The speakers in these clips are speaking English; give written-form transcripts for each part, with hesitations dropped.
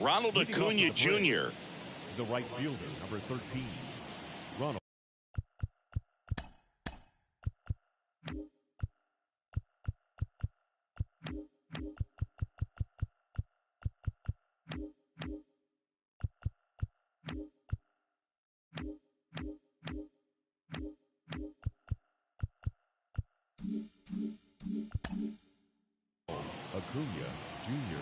Ronald Acuna Jr. The right fielder, number 13, Ronald. Acuna Jr.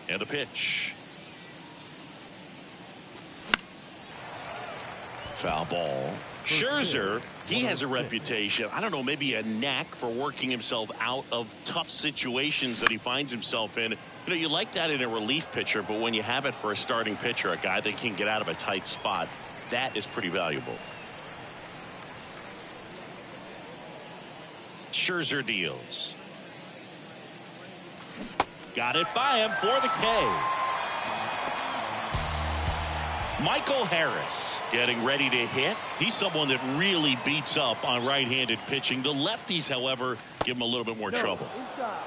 And a pitch. Foul ball. Scherzer, he has a reputation, I don't know, maybe a knack for working himself out of tough situations that he finds himself in. You know, you like that in a relief pitcher, but when you have it for a starting pitcher, a guy that can get out of a tight spot, that is pretty valuable. Scherzer deals. Got it by him for the K. Michael Harris getting ready to hit. He's someone that really beats up on right-handed pitching. The lefties, however, give him a little bit more trouble.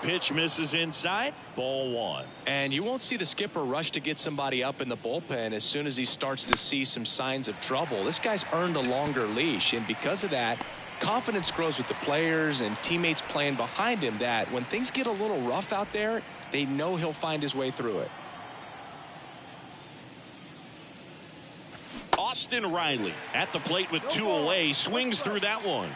Pitch misses inside. Ball one. And you won't see the skipper rush to get somebody up in the bullpen as soon as he starts to see some signs of trouble. This guy's earned a longer leash, and because of that, confidence grows with the players and teammates playing behind him, that when things get a little rough out there, they know he'll find his way through it. Austin Riley at the plate with two away, swings through that one.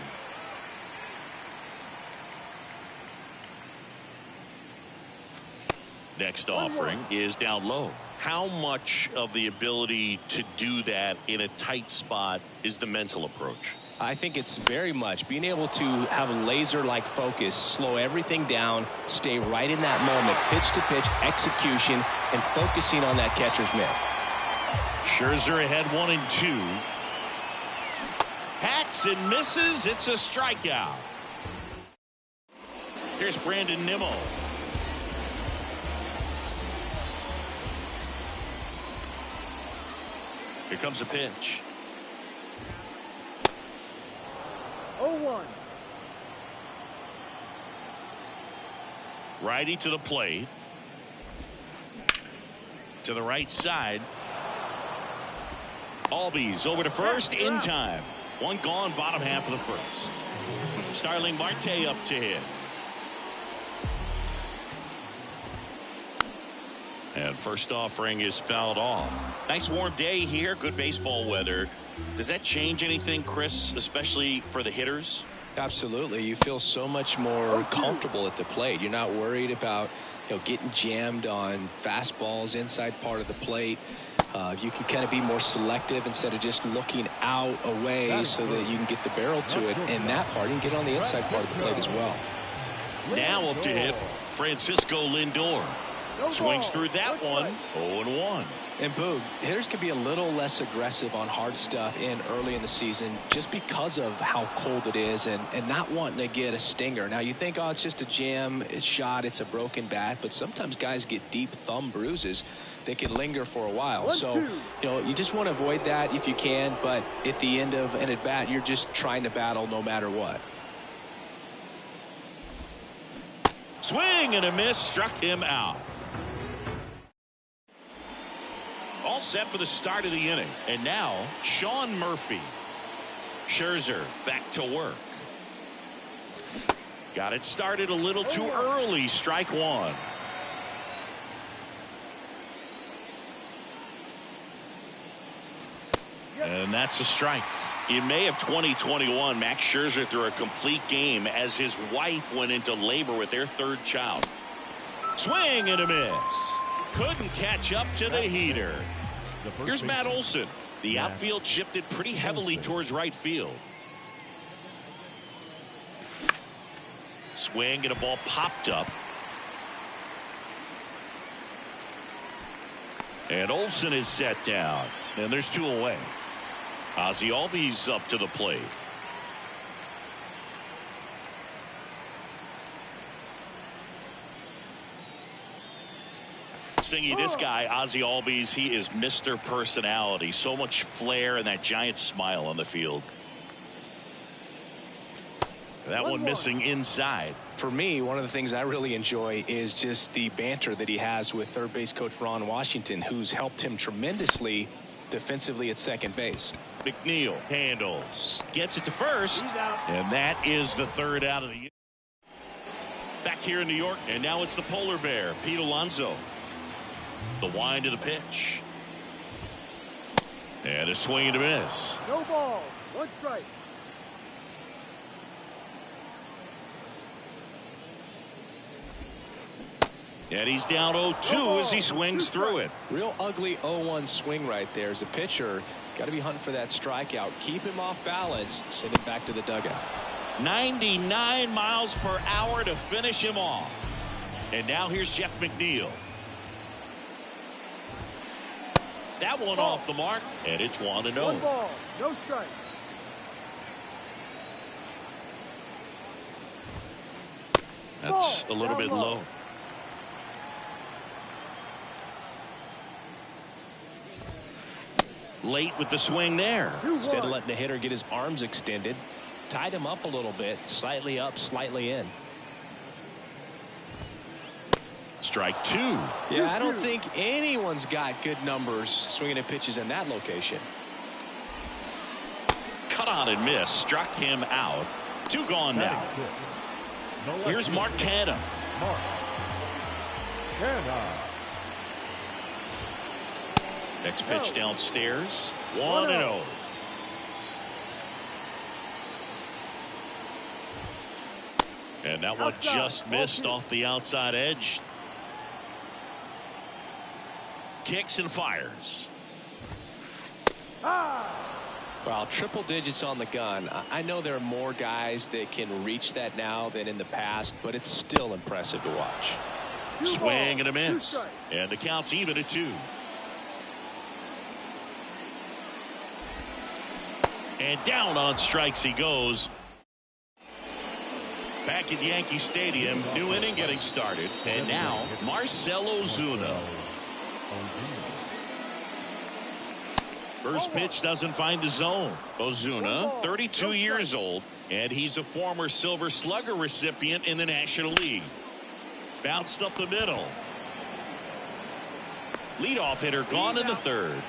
Next offering is down low. How much of the ability to do that in a tight spot is the mental approach? I think it's very much being able to have a laser-like focus, slow everything down, stay right in that moment, pitch-to-pitch execution, and focusing on that catcher's mitt. Scherzer ahead 1-2. Hacks and misses. It's a strikeout. Here's Brandon Nimmo. Here comes a pitch. 0-1. Righty to the plate. To the right side. Albies over to first in time. One gone, bottom half of the first. Starling Marte up to hit. And first offering is fouled off. Nice warm day here. Good baseball weather. Does that change anything, Chris, especially for the hitters? Absolutely. You feel so much more comfortable at the plate. You're not worried about, getting jammed on fastballs inside part of the plate. You can kind of be more selective instead of just looking out away so that you can get the barrel to it. And that part, you can get on the inside part of the plate as well. Now up to hit Francisco Lindor. Swings through that one. 0-1. And Boog, hitters can be a little less aggressive on hard stuff early in the season just because of how cold it is and not wanting to get a stinger. Now you think, oh, it's just a jam, it's shot, it's a broken bat, but sometimes guys get deep thumb bruises that can linger for a while. So, you just want to avoid that if you can, but at the end of an at-bat, you're just trying to battle no matter what. Swing and a miss, struck him out. All set for the start of the inning. And now, Sean Murphy. Scherzer back to work. Got it started a little too early. Strike one. And that's a strike. In May of 2021, Max Scherzer threw a complete game as his wife went into labor with their third child. Swing and a miss. Couldn't catch up to the heater. Here's Matt Olson. The outfield shifted pretty heavily towards right field. Swing and a ball popped up. And Olson is set down. And there's two away. Ozzie Albies up to the plate. Singy, this guy, Ozzie Albies, he is Mr. Personality. So much flair and that giant smile on the field. That one missing inside. For me, one of the things I really enjoy is just the banter that he has with third base coach Ron Washington, who's helped him tremendously defensively at second base. McNeil handles, gets it to first, and that is the third out of the year. Back here in New York, and now it's the polar bear, Pete Alonso. The wind of the pitch. And a swing and a miss. No ball. One strike. And he's down 0-2 as he swings through it. Real ugly 0-1 swing right there. As a pitcher, got to be hunting for that strikeout. Keep him off balance. Send it back to the dugout. 99 miles per hour to finish him off. And now here's Jeff McNeil. That one off the mark, and it's 1-0. One ball. No strike. That's a little bit low. Late with the swing there. Instead of letting the hitter get his arms extended, tied him up a little bit, slightly up, slightly in. Strike two. Yeah, I don't think anyone's got good numbers swinging at pitches in that location. Cut on and miss. Struck him out. Two gone now. Here's Mark Canha. Mark Canha. Next pitch downstairs. 1-0. And that one just missed off the outside edge. Kicks and fires. Well, triple digits on the gun. I know there are more guys that can reach that now than in the past, but it's still impressive to watch. Swing and a miss. And the count's even at 2. And down on strikes he goes. Back at Yankee Stadium, new inning getting started. And now Marcell Ozuna. First pitch doesn't find the zone. Ozuna, 32 years old, and he's a former Silver Slugger recipient in the National League. Bounced up the middle. Leadoff hitter gone in the third.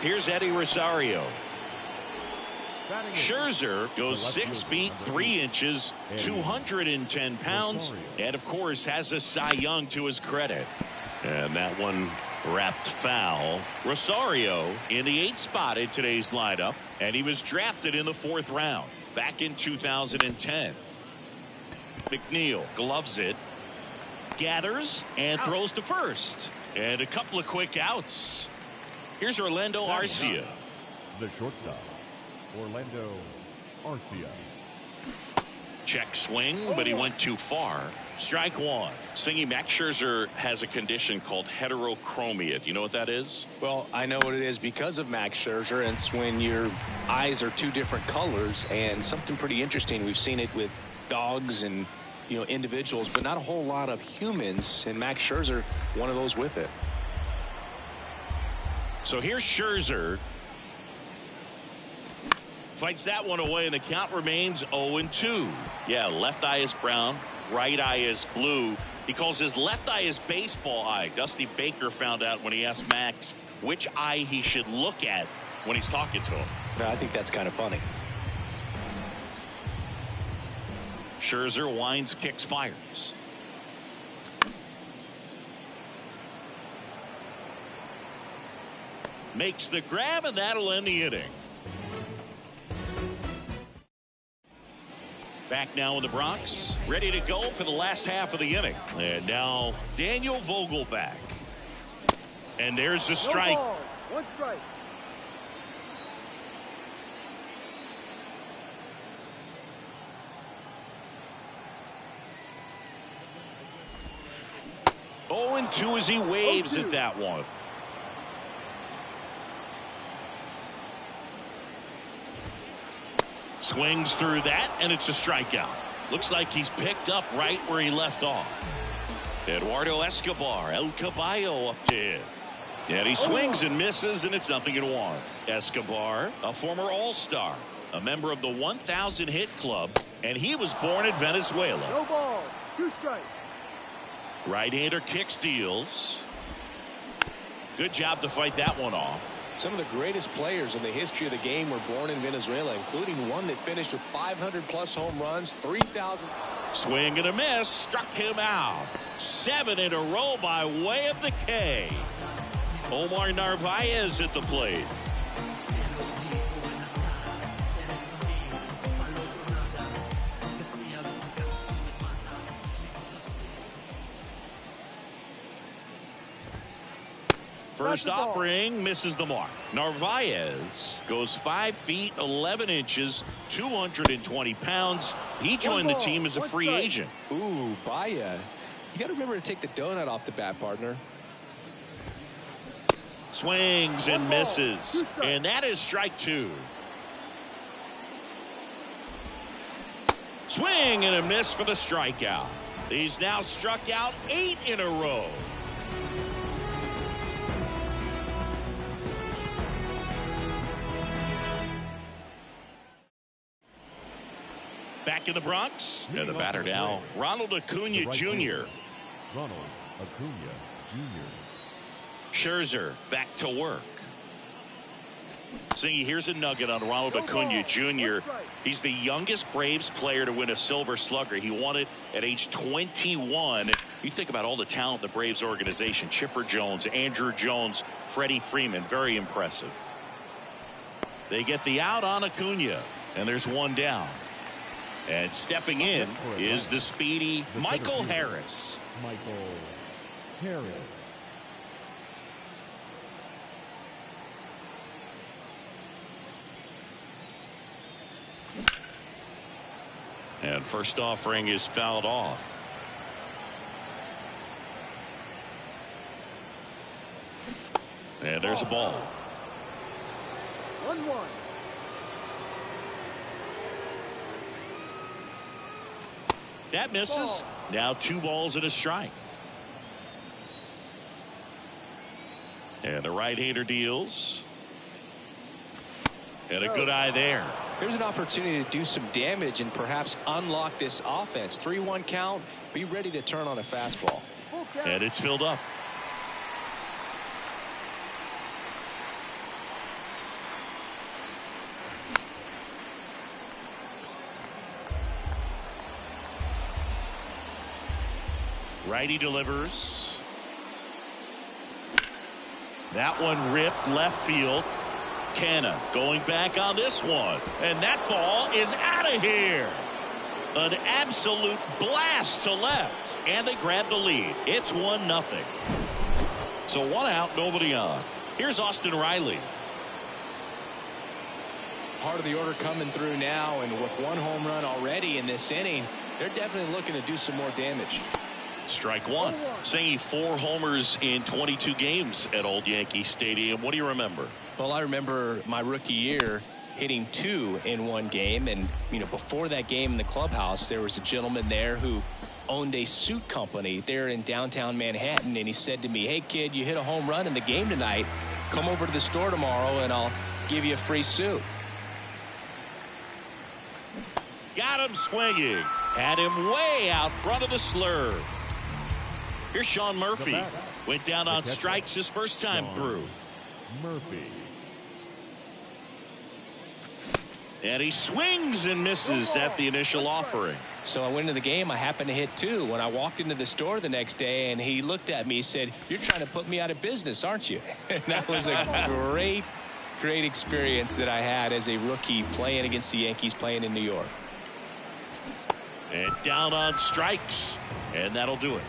Here's Eddie Rosario. Scherzer goes 6 feet 3 inches, 210 pounds, and of course has a Cy Young to his credit. And that one wrapped foul. Rosario in the 8th spot in today's lineup, and he was drafted in the 4th round back in 2010. McNeil gloves it, gathers, and throws to first. And a couple of quick outs. Here's Orlando Arcia. The shortstop, Orlando Arcia. Check swing, but he went too far. Strike one. Singy, Max Scherzer has a condition called heterochromia. Do you know what that is? Well, I know what it is because of Max Scherzer, and it's when your eyes are 2 different colors, and something pretty interesting. We've seen it with dogs and, individuals, but not a whole lot of humans, and Max Scherzer, one of those with it. So here's Scherzer. Fights that one away, and the count remains 0-2. Yeah, left eye is brown, right eye is blue. He calls his left eye his baseball eye. Dusty Baker found out when he asked Max which eye he should look at when he's talking to him. I think that's kind of funny. Scherzer winds, kicks, fires. Makes the grab, and that'll end the inning. Back now in the Bronx, ready to go for the last half of the inning. And now Daniel Vogelbach. And there's the strike. No ball. One strike. Oh, and 2 as he waves at that one. Swings through that, and it's a strikeout. Looks like he's picked up right where he left off. Eduardo Escobar, El Caballo up to him. And he swings and misses, and it's 0-1. Escobar, a former All-Star, a member of the 1,000 hit club, and he was born in Venezuela. No ball. 2 strikes. Right-hander kicks, deals. Good job to fight that one off. Some of the greatest players in the history of the game were born in Venezuela, including one that finished with 500+ home runs, 3,000. Swing and a miss, struck him out. 7 in a row by way of the K. Omar Narvaez at the plate. First offering misses the mark. Narvaez goes 5 feet 11 inches, 220 pounds. He joined the team as a free agent. Ooh, Baya. You got to remember to take the donut off the bat, partner. Swings and misses. And that is strike 2. Swing and a miss for the strikeout. He's now struck out 8 in a row. Back in the Bronx, and the batter now, Ronald Acuna Jr. Ronald Acuna Jr. Scherzer back to work. See, here's a nugget on Ronald Acuna Jr. He's the youngest Braves player to win a Silver Slugger. He won it at age 21. You think about all the talent in the Braves organization. Chipper Jones, Andrew Jones, Freddie Freeman. Very impressive. They get the out on Acuna, and there's one down. And stepping in is the speedy Michael Harris. Michael Harris. And first offering is fouled off. And there's a ball. 1-1. That misses. Now 2 balls and a strike. And the right-hander deals. And a good eye there. There's an opportunity to do some damage and perhaps unlock this offense. 3-1 count. Be ready to turn on a fastball. And it's filled up. Righty delivers. That one ripped left field. Canna going back on this one. And that ball is out of here. An absolute blast to left. And they grab the lead. It's 1-0. So 1 out, nobody on. Here's Austin Riley. Part of the order coming through now, and with 1 home run already in this inning, they're definitely looking to do some more damage. Strike 1. Saying 4 homers in 22 games at Old Yankee Stadium. What do you remember? Well, I remember my rookie year hitting 2 in 1 game. And, you know, before that game in the clubhouse, there was a gentleman there who owned a suit company there in downtown Manhattan. And he said to me, "Hey, kid, you hit a home run in the game tonight. Come over to the store tomorrow and I'll give you a free suit." Got him swinging. Had him way out front of the slurve. Here's Sean Murphy. Went down on strikes his first time through. Murphy. And he swings and misses at the initial offering. So I went into the game. I happened to hit 2 when I walked into the store the next day, and he looked at me. He said, "You're trying to put me out of business, aren't you?" And that was a great experience that I had as a rookie playing against the Yankees, playing in New York. And down on strikes. And that'll do it.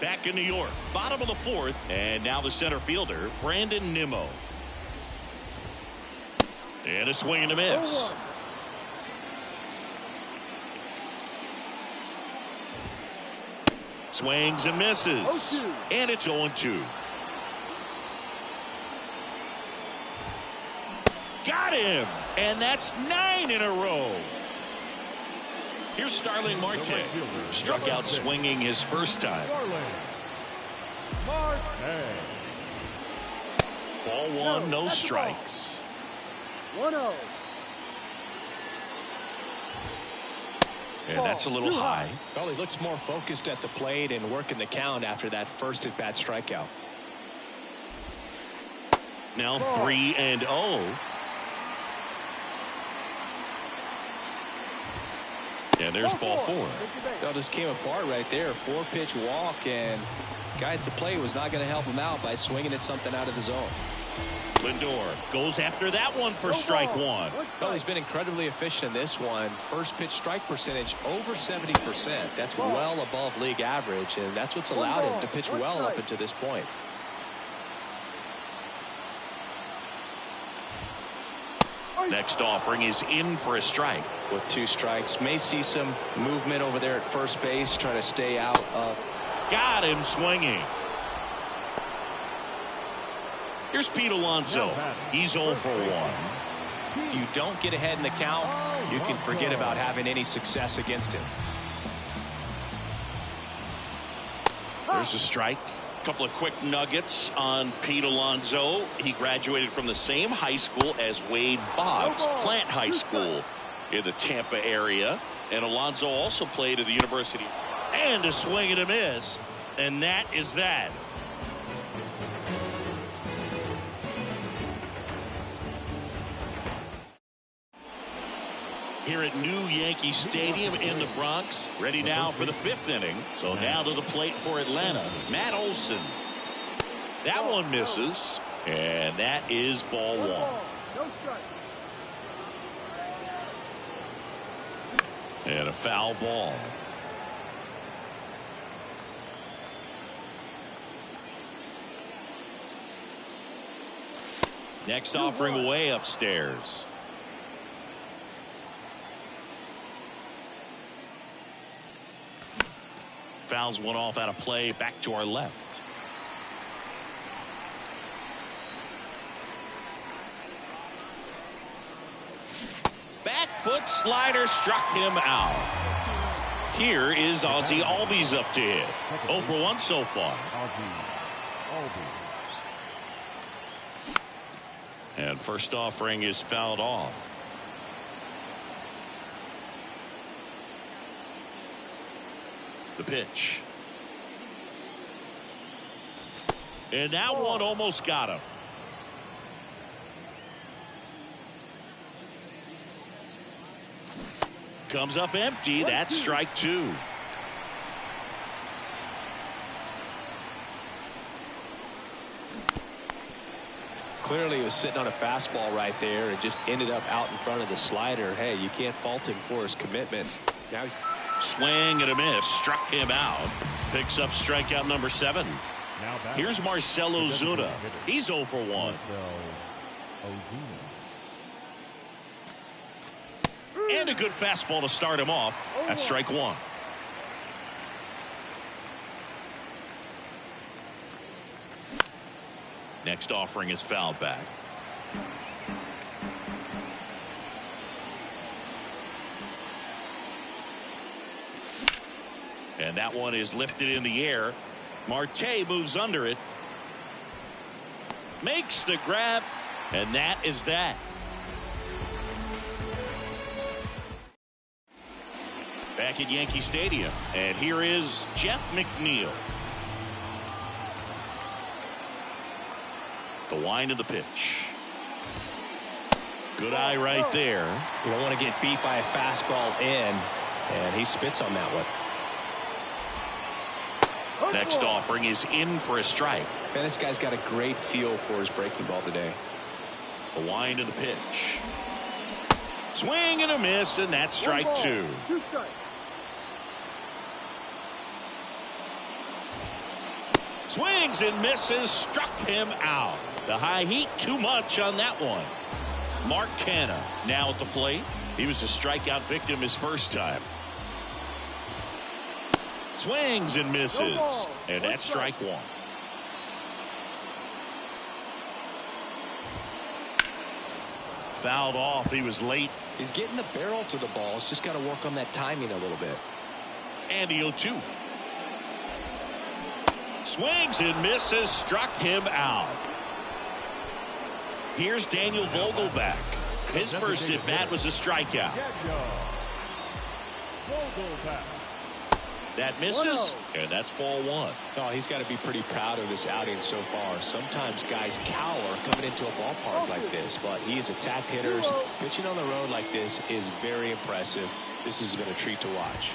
Back in New York, bottom of the 4th, and now the center fielder, Brandon Nimmo. And a swing and a miss. Swings and misses. And it's 0-2. Got him! And that's 9 in a row. Here's Starling Marte. Struck out swinging his first time. Ball 1, no strikes. 1-0. And that's a little high. Well, he looks more focused at the plate and working the count after that first at-bat strikeout. Now 3-0. And there's ball 4. That just came apart right there. 4-pitch walk, and guy at the plate was not going to help him out by swinging at something out of the zone. Lindor goes after that one for strike 1. Well, he's been incredibly efficient in this one. First pitch strike percentage over 70%. That's well above league average, and that's what's allowed him to pitch well up until this point. Next offering is in for a strike. With 2 strikes, may see some movement over there at first base, trying to stay out of. Got him swinging. Here's Pete Alonso. He's 0 for 1. If you don't get ahead in the count, you can forget about having any success against him. There's a strike. A couple of quick nuggets on Pete Alonso. He graduated from the same high school as Wade Boggs, Plant High School in the Tampa area. And Alonso also played at the University. And a swing and a miss. And that is that. Here at New Yankee Stadium in the Bronx, ready now for the 5th inning. So now to the plate for Atlanta, Matt Olson. That one misses, and that is ball 1. No strike. And a foul ball. Next offering way upstairs. Fouls one off out of play, back to our left. Back foot slider struck him out. Here is Ozzie Albies up to hit. 0 for 1 so far. And first offering is fouled off. The pitch. And that one almost got him. Comes up empty. That's strike 2. Clearly he was sitting on a fastball right there and just ended up out in front of the slider. Hey, you can't fault him for his commitment. Now he's swing and a miss, struck him out. Picks up strikeout number 7. Here's Marcell Ozuna. He's 0 for 1. And a good fastball to start him off. That's strike 1. Next offering is fouled back. And that one is lifted in the air. Marte moves under it. Makes the grab. And that is that. Back at Yankee Stadium. And here is Jeff McNeil. The wind of the pitch. Good eye right there. You don't want to get beat by a fastball in. And he spits on that one. Next offering is in for a strike. Man, this guy's got a great feel for his breaking ball today. The wind of the pitch. Swing and a miss, and that's strike 2. 2 strikes. Swings and misses, struck him out. The high heat, too much on that one. Mark Canha now at the plate. He was a strikeout victim his first time. Swings and misses, and that's strike 1. Fouled off. He was late. He's getting the barrel to the ball. He's just got to work on that timing a little bit. And the 0-2. Swings and misses, struck him out. Here's Daniel Vogelbach. His first at bat was a strikeout. That misses, and that's ball one. Oh, he's got to be pretty proud of this outing so far. Sometimes guys cower coming into a ballpark like this, but he's attacked hitters. Pitching on the road like this is very impressive. This has been a treat to watch.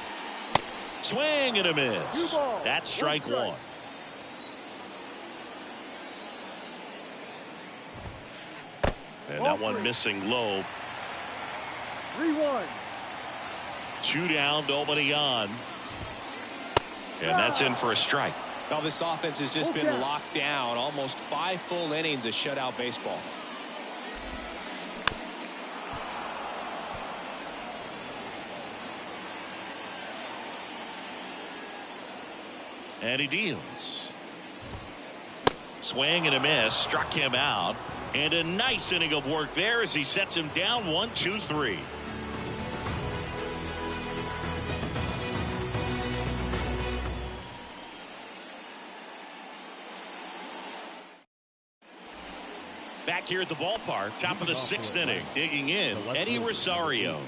Swing and a miss. That's strike one. And that one missing low. 3-1. 2 down, nobody on. And that's in for a strike. Well, this offense has just been locked down. Almost 5 full innings of shutout baseball. And he deals. Swing and a miss. Struck him out. And a nice inning of work there as he sets him down 1-2-3. Back here at the ballpark, top of the 6th inning, digging in, Eddie Rosario.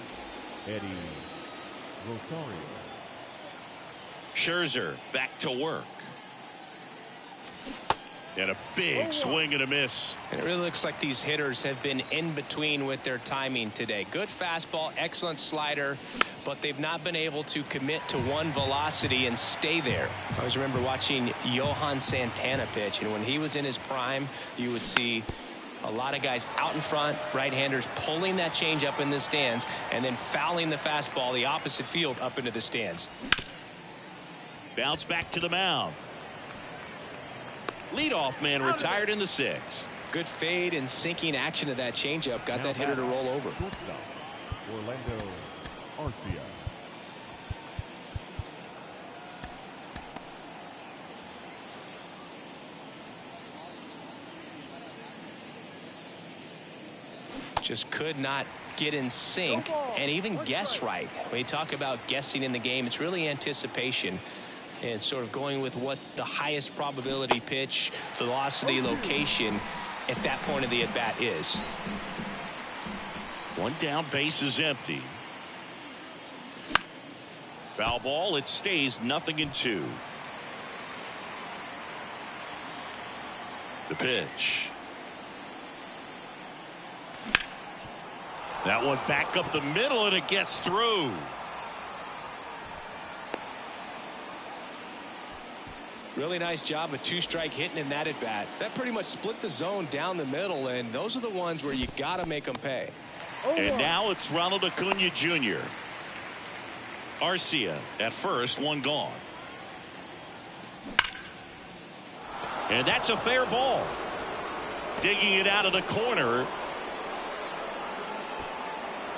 Eddie Rosario. Scherzer back to work. And a big swing and a miss. And it really looks like these hitters have been in between with their timing today. Good fastball, excellent slider, but they've not been able to commit to one velocity and stay there. I always remember watching Johan Santana pitch, and when he was in his prime, you would see a lot of guys out in front, right-handers pulling that change up in the stands and then fouling the fastball the opposite field up into the stands. Bounce back to the mound. Leadoff man retired in the 6th. Good fade and sinking action of that changeup got that hitter to roll over. Orlando Arcia. Just could not get in sync and even guess right. When you talk about guessing in the game, it's really anticipation and sort of going with what the highest probability pitch, velocity, location at that point of the at bat is. 1 down, base is empty. Foul ball, it stays 0-2. The pitch. That one back up the middle and it gets through. Really nice job of 2-strike hitting in that at bat. That pretty much split the zone down the middle, and those are the ones where you got to make them pay. And now it's Ronald Acuna Jr. Arcia at first, 1 gone. And that's a fair ball. Digging it out of the corner.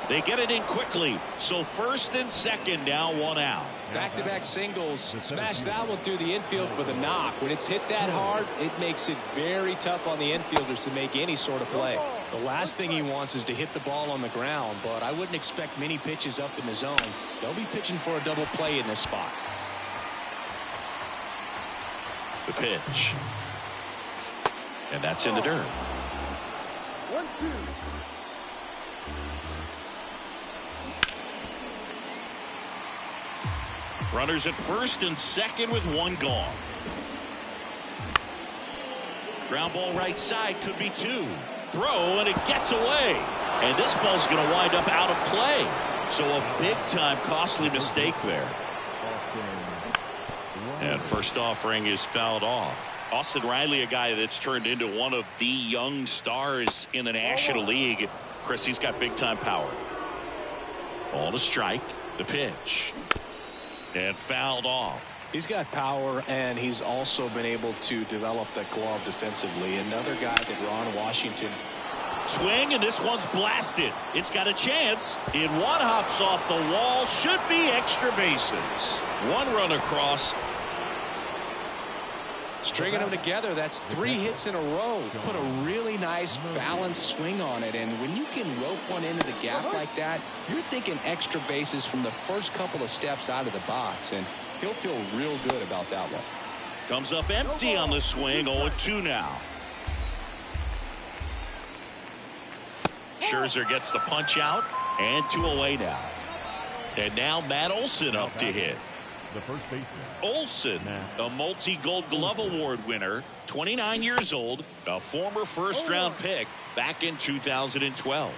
They get it in quickly. So 1st and 2nd now, 1 out. Back-to-back singles. Smash that one through the infield for the knock. When it's hit that hard, it makes it very tough on the infielders to make any sort of play. The last thing he wants is to hit the ball on the ground, but I wouldn't expect many pitches up in the zone. They'll be pitching for a double play in this spot. The pitch. And that's in the dirt. 1-2. Runners at 1st and 2nd with 1 gone. Ground ball right side, could be 2. Throw, and it gets away. And this ball's going to wind up out of play. So a big-time costly mistake there. And first offering is fouled off. Austin Riley, a guy that's turned into one of the young stars in the National League. Chris, he's got big-time power. Ball to strike. The pitch. And fouled off. He's got power, and he's also been able to develop that glove defensively. Another guy that Ron Washington. Swing, and this one's blasted. It's got a chance. It one hops off the wall. Should be extra bases. 1 run across. Stringing them together, that's 3 hits in a row. Put a really nice balanced swing on it, and when you can rope one into the gap like that, you're thinking extra bases from the first couple of steps out of the box, and he'll feel real good about that one. Comes up empty on the swing. 0-2 now. Scherzer gets the punch out, and 2 away now. And now Matt Olson up to hit. The first baseman. Olson, a multi-Gold Glove Award winner, 29 years old, a former first-round pick back in 2012.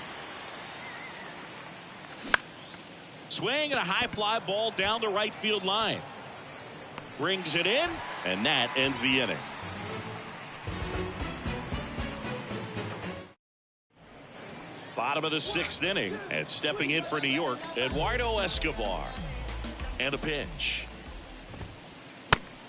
Swing and a high fly ball down the right field line. Brings it in, and that ends the inning. Bottom of the 6th inning, and stepping in for New York, Eduardo Escobar. And a pitch.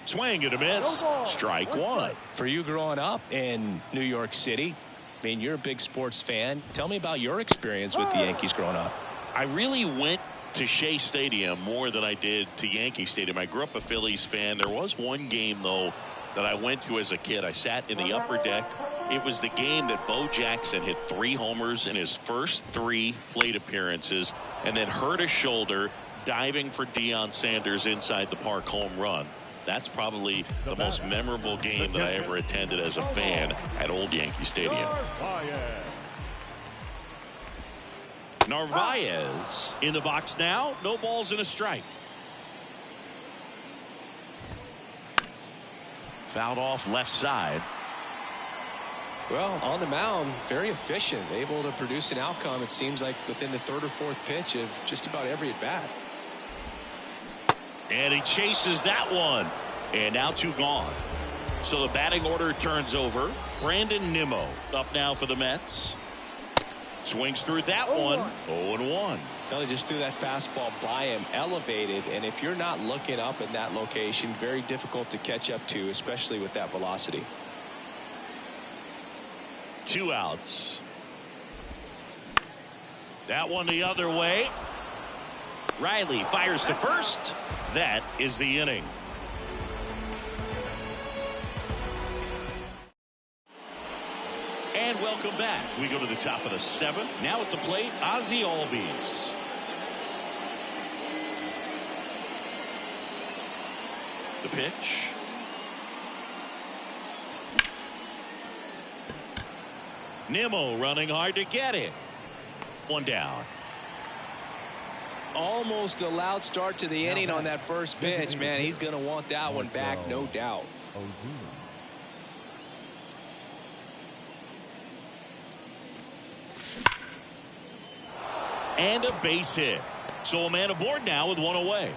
Swing and a miss. Strike 1. For you growing up in New York City, I mean, you're a big sports fan. Tell me about your experience with the Yankees growing up. I really went to Shea Stadium more than I did to Yankee Stadium. I grew up a Phillies fan. There was one game, though, that I went to as a kid. I sat in the upper deck. It was the game that Bo Jackson hit 3 homers in his first 3 plate appearances and then hurt his shoulder diving for Deion Sanders inside the park home run. That's probably the most memorable game that I ever attended as a fan at Old Yankee Stadium. Narvaez in the box now. No balls and a strike. Fouled off left side. Well, on the mound, very efficient, able to produce an outcome, it seems like, within the 3rd or 4th pitch of just about every at-bat. And he chases that one. And now 2 gone. So the batting order turns over. Brandon Nimmo up now for the Mets. Swings through that one. 0-1. Now they just threw that fastball by him, elevated, and if you're not looking up in that location, very difficult to catch up to, especially with that velocity. 2 outs. That one the other way. Riley fires to first. That is the inning. And welcome back. We go to the top of the 7th. Now at the plate, Ozzie Albies. The pitch. Nimmo running hard to get it. 1 down. Almost a loud start to the inning on that first pitch. Man, he's going to want that one back, no doubt. And a base hit. So a man aboard now with 1 away.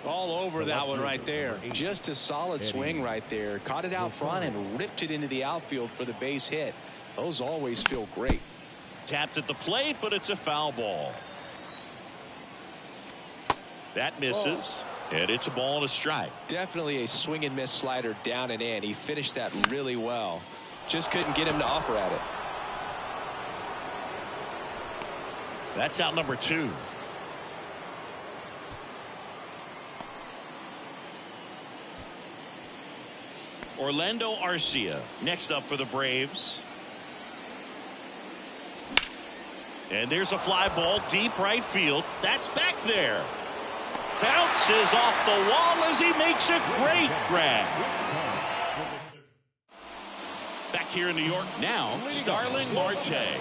All over that one right there. Just a solid swing right there. Caught it out front and ripped it into the outfield for the base hit. Those always feel great. Tapped at the plate, but it's a foul ball. That misses, and it's a ball and a strike. Definitely a swing and miss slider down and in. He finished that really well. Just couldn't get him to offer at it. That's out number 2. Orlando Arcia next up for the Braves. And there's a fly ball deep right field. That's back there. Bounces off the wall as he makes a great grab. Back here in New York now, Starling Marte.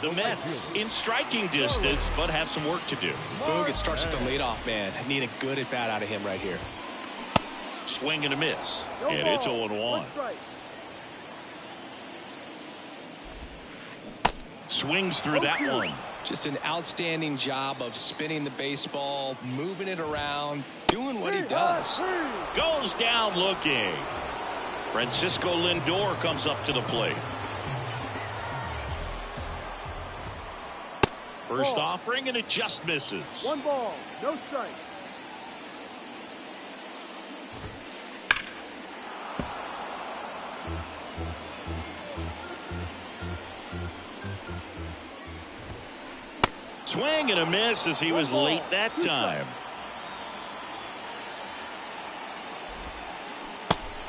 The Mets in striking distance, but have some work to do. Boog, it starts with the leadoff man. Need a good at bat out of him right here. Swing and a miss, and it's 0-1. Swings through that one. Just an outstanding job of spinning the baseball, moving it around, doing what he does. Goes down looking. Francisco Lindor comes up to the plate. First offering, and it just misses. 1 ball, no strike. Swing and a miss as he was late that time.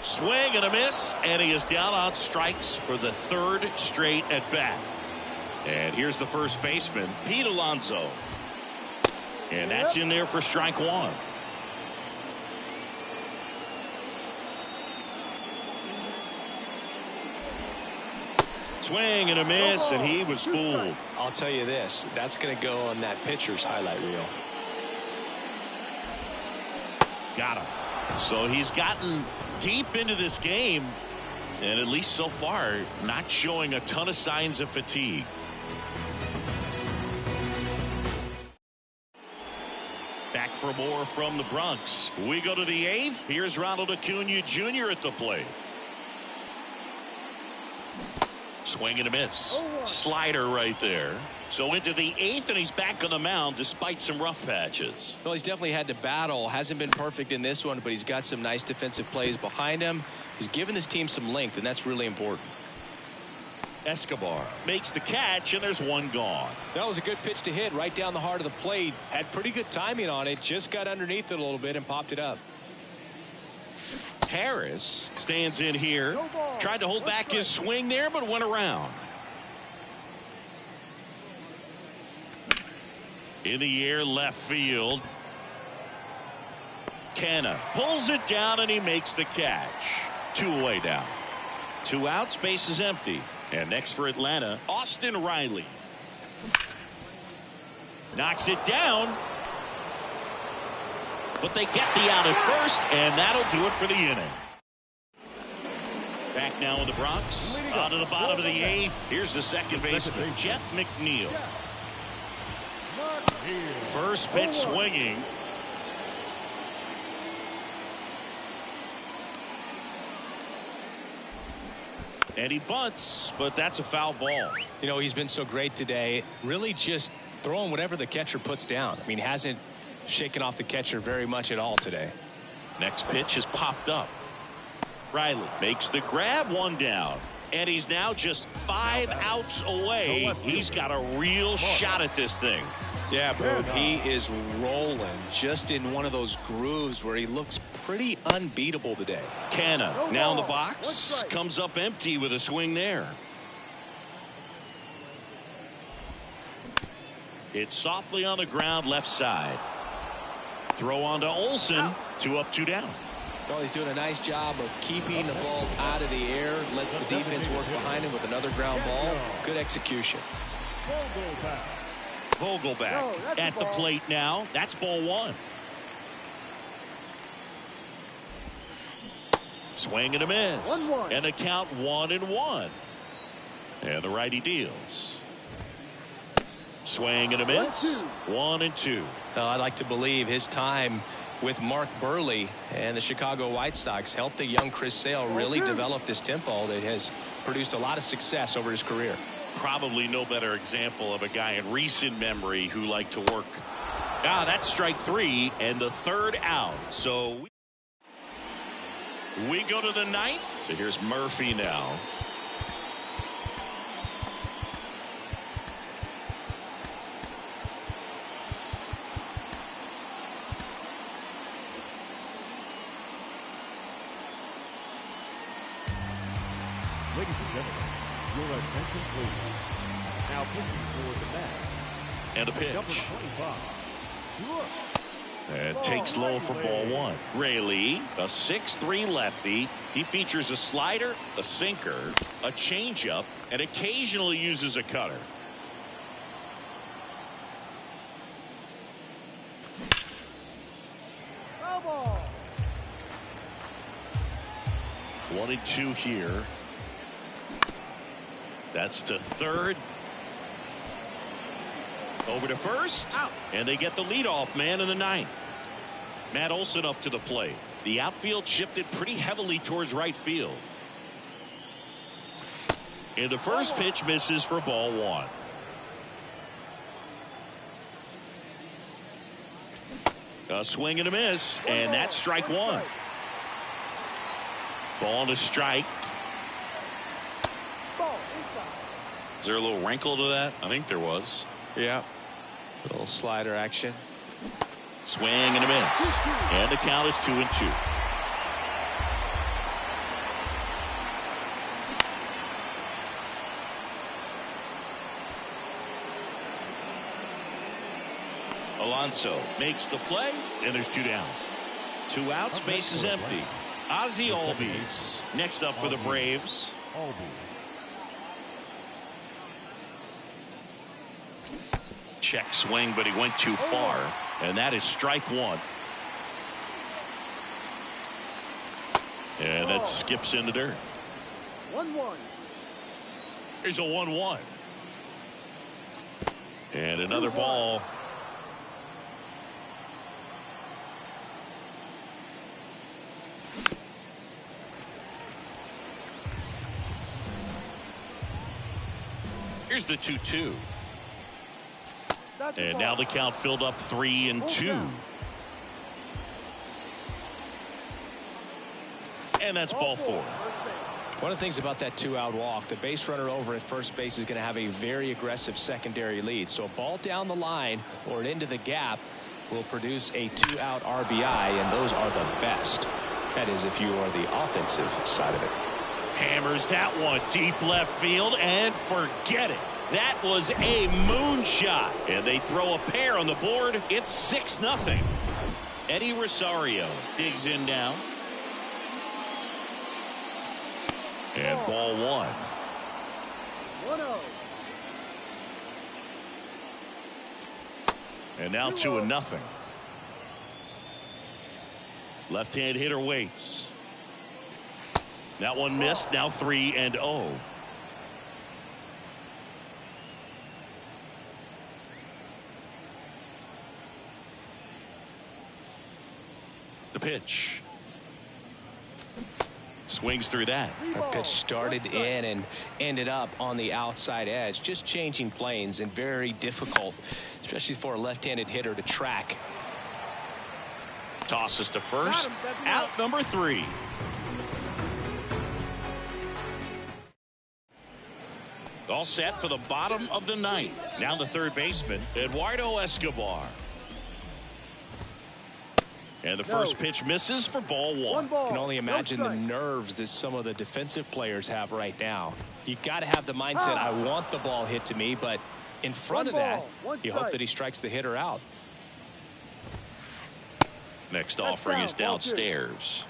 Swing and a miss, and he is down on strikes for the 3rd straight at bat. And here's the first baseman, Pete Alonso. And that's in there for strike 1. Swing and a miss, and he was fooled. I'll tell you this, that's going to go on that pitcher's highlight reel. Got him. So he's gotten deep into this game, and at least so far, not showing a ton of signs of fatigue. Back for more from the Bronx. We go to the 8th. Here's Ronald Acuna Jr. at the plate. Swing and a miss. Slider right there. So into the 8th, and he's back on the mound despite some rough patches. Well, he's definitely had to battle. Hasn't been perfect in this one, but he's got some nice defensive plays behind him. He's given this team some length, and that's really important. Escobar makes the catch, and there's one gone. That was a good pitch to hit right down the heart of the plate. Had pretty good timing on it. Just got underneath it a little bit and popped it up. Harris stands in here. Tried to hold back his swing there, but went around. In the air, left field. Canna pulls it down, and he makes the catch. 2 away down. 2 outs, base is empty. And next for Atlanta, Austin Riley. Knocks it down. But they get the out at first, and that'll do it for the inning. Back now in the Bronx. On to the bottom of the 8th. Here's the second baseman, Jeff McNeil. First pitch swinging. And he bunts, but that's a foul ball. You know, he's been so great today. Really just throwing whatever the catcher puts down. I mean, he hasn't shaken off the catcher very much at all today. Next pitch is popped up. Riley makes the grab, 1 down. And he's now just 5 outs away. He's got a real shot at this thing. Yeah, bro, he is rolling just in one of those grooves where he looks pretty unbeatable today. Canna now in the box. Comes up empty with a swing there. It's softly on the ground, left side. Throw on to Olsen. 2 up, 2 down. Well, he's doing a nice job of keeping the ball out of the air. Lets the defense work behind him with another ground ball. Good execution. Vogelback at the plate now. That's ball 1. Swing and a miss. And the count 1-1. And the righty deals. Swing and a miss. 1-2. I'd like to believe his time with Mark Burley and the Chicago White Sox helped the young Chris Sale really develop this tempo that has produced a lot of success over his career. Probably no better example of a guy in recent memory who liked to work. That's strike 3 and the 3rd out. So we go to the 9th. So here's Murphy now. Ladies and gentlemen, your attention please. Now pitching for the Mets. And a pitch. Number 25. And takes low for ball 1. Rayleigh, a 6'3" lefty. He features a slider, a sinker, a changeup, and occasionally uses a cutter. Foul ball. 1-2 here. That's to 3rd. Over to 1st. Out. And they get the leadoff man in the 9th. Matt Olson up to the plate. The outfield shifted pretty heavily towards right field. And the first pitch misses for ball 1. A swing and a miss, and that's strike 1. Ball to strike. Ball inside. Is there a little wrinkle to that? I think there was. Yeah. A little slider action. Swing and a miss. And the count is 2-2. Alonso makes the play, and there's 2 down. 2 outs, base is empty. Ozzie Albies next up for the Braves. Albies. check swing, but he went too far. And that is strike one. And that skips into dirt. 1-1. Here's a 1-1. And another ball. Here's the 2-2. And now the count filled up 3-2. And that's ball four. One of the things about that 2-out walk, the base runner over at first base is going to have a very aggressive secondary lead. So a ball down the line or into the gap will produce a 2-out RBI, and those are the best. That is, if you are the offensive side of it. Hammers that one deep left field, and forget it. That was a moonshot. And they throw a pair on the board. It's 6-0. Eddie Rosario digs in now. And ball one. 1-0. And now 2-0. Left-hand hitter waits. That one missed. Now 3-0. The pitch. Swings through that. That pitch started in and ended up on the outside edge. Just changing planes and very difficult, especially for a left-handed hitter to track. Tosses to first. Out number 3. All set for the bottom of the ninth. Now the third baseman, Eduardo Escobar. And the first pitch misses for ball one. I can only imagine the nerves that some of the defensive players have right now. You got to have the mindset, I want the ball hit to me, but in front of that, you hope that he strikes the hitter out. Next offering is downstairs.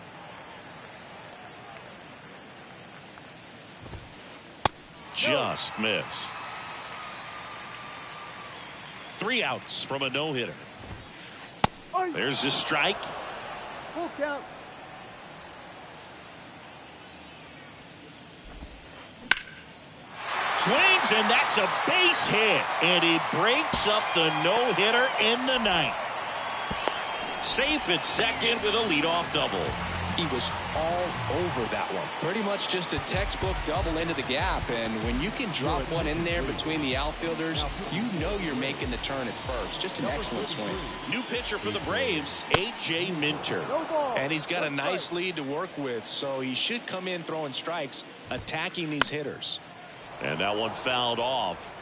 Just missed. 3 outs from a no-hitter. There's the strike. Full count. Swings, and that's a base hit. And he breaks up the no-hitter in the ninth. Safe at second with a leadoff double. He was all over that one. Pretty much just a textbook double into the gap. And when you can drop one in there between the outfielders, you know you're making the turn at first. Just an excellent swing. New pitcher for the Braves, A.J. Minter. And he's got a nice lead to work with, so he should come in throwing strikes, attacking these hitters. And that one fouled off.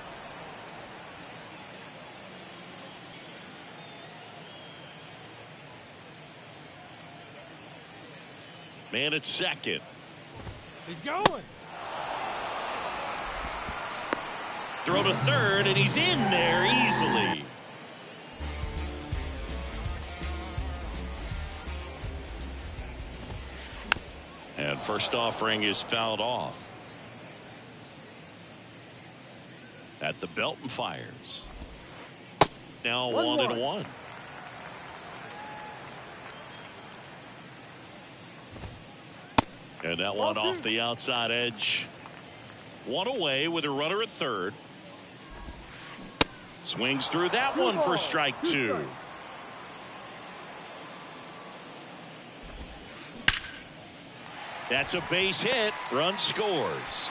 Man at second. He's going. Throw to third, and he's in there easily. And first offering is fouled off. At the belt and fires. Now 1-1. And that one off the outside edge. One away with a runner at third. Swings through that one for strike 2. That's a base hit. Run scores.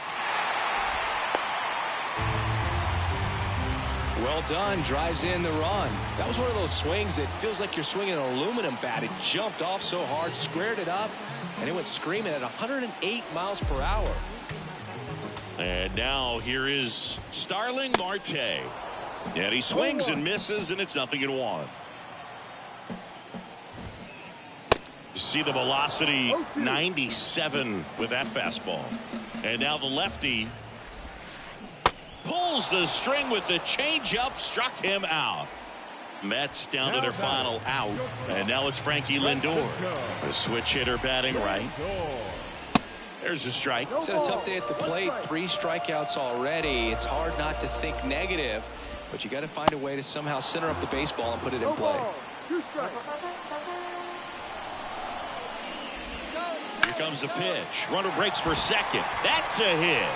Well done. Drives in the run. That was one of those swings that feels like you're swinging an aluminum bat. It jumped off so hard, squared it up, and it went screaming at 108 miles per hour. And now here is Starling Marte. And he swings and misses, and it's 0-1. You see the velocity, 97 with that fastball. And now the lefty pulls the string with the changeup, struck him out. Mets down to their final out. And now it's Frankie Lindor, the switch hitter batting right. There's a strike. It's had a tough day at the plate. 3 strikeouts already. It's hard not to think negative, but you got to find a way to somehow center up the baseball and put it in play. 2 strikes. Here comes the pitch. Runner breaks for second. That's a hit.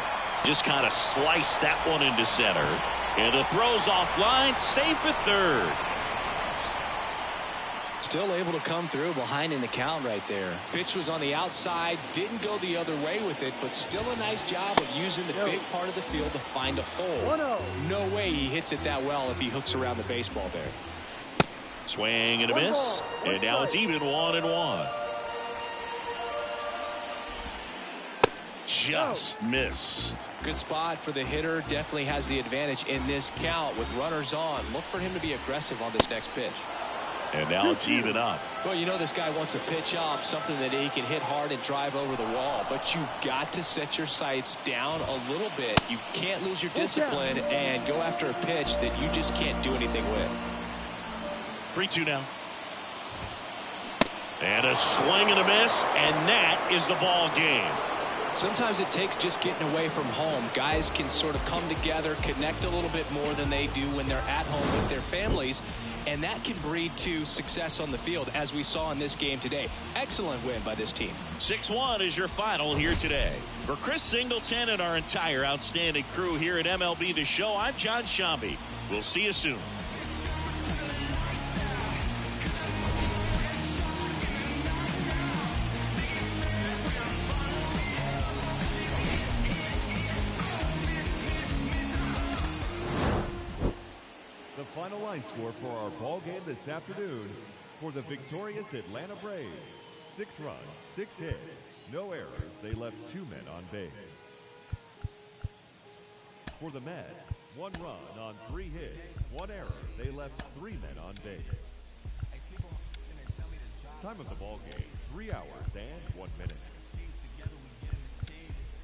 Just kind of sliced that one into center. And the throw's offline, safe at third. Still able to come through behind in the count right there. Pitch was on the outside, didn't go the other way with it, but still a nice job of using the big part of the field to find a hole. 1-0. No way he hits it that well if he hooks around the baseball there. Swing and a miss. And now it's even 1-1. Just missed. Good spot for the hitter. Definitely has the advantage in this count with runners on. Look for him to be aggressive on this next pitch. And now it's even up. Well, you know this guy wants a pitch up, something that he can hit hard and drive over the wall. But you've got to set your sights down a little bit. You can't lose your discipline and go after a pitch that you just can't do anything with. 3-2 now. And a swing and a miss, and that is the ball game. Sometimes it takes just getting away from home. Guys can sort of come together, connect a little bit more than they do when they're at home with their families, and that can breed to success on the field, as we saw in this game today. Excellent win by this team. 6-1 is your final here today. For Chris Singleton and our entire outstanding crew here at MLB The Show, I'm John Shambi. We'll see you soon. The final line score for our ball game this afternoon for the victorious Atlanta Braves. 6 runs, 6 hits, no errors. They left 2 men on base. For the Mets, 1 run on 3 hits, 1 error. They left 3 men on base. Time of the ball game, 3 hours and 1 minute.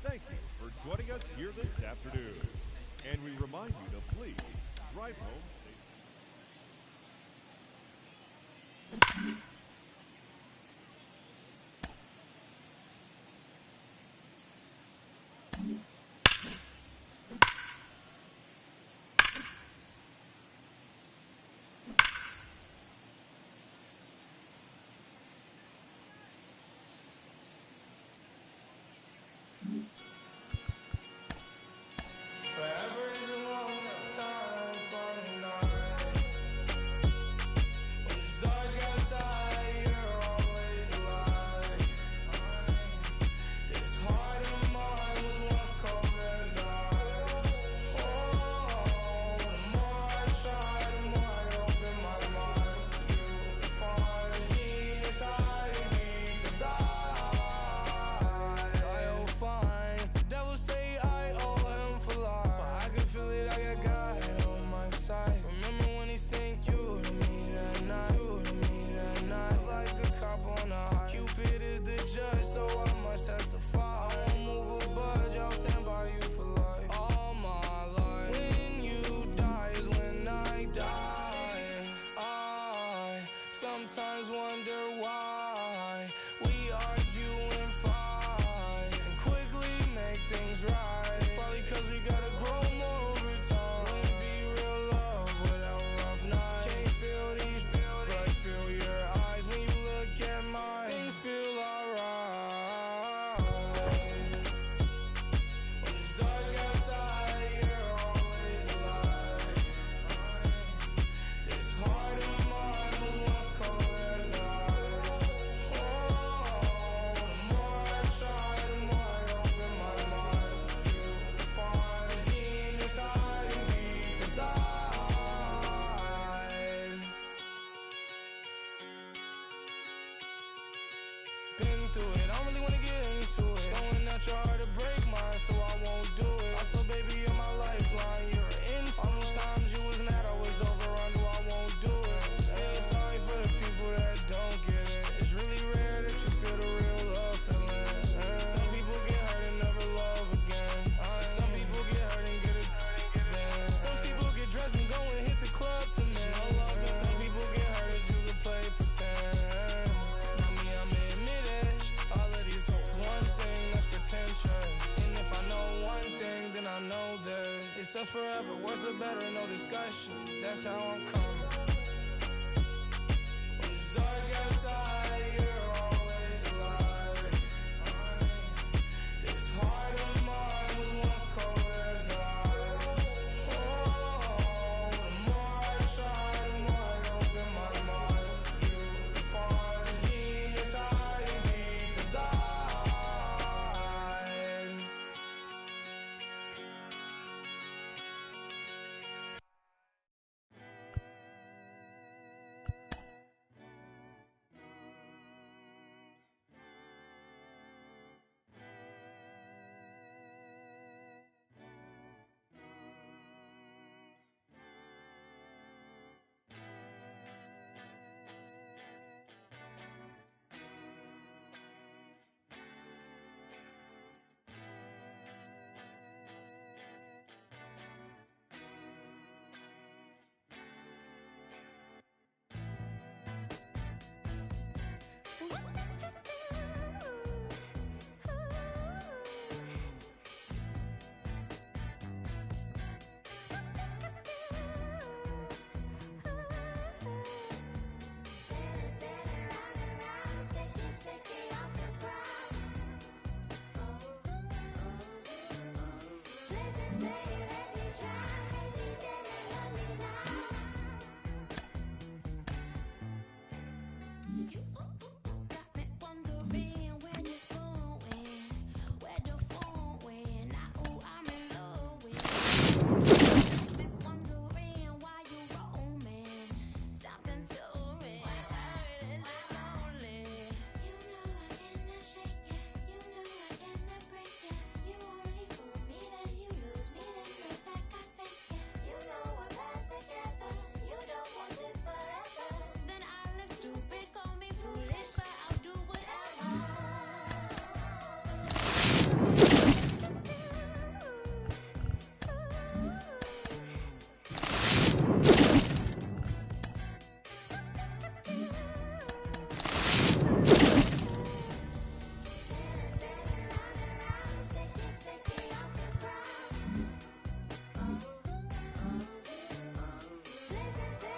Thank you for joining us here this afternoon. And we remind you to please drive home safe. Forever is a long time falling off. discussion, that's how I'm coming.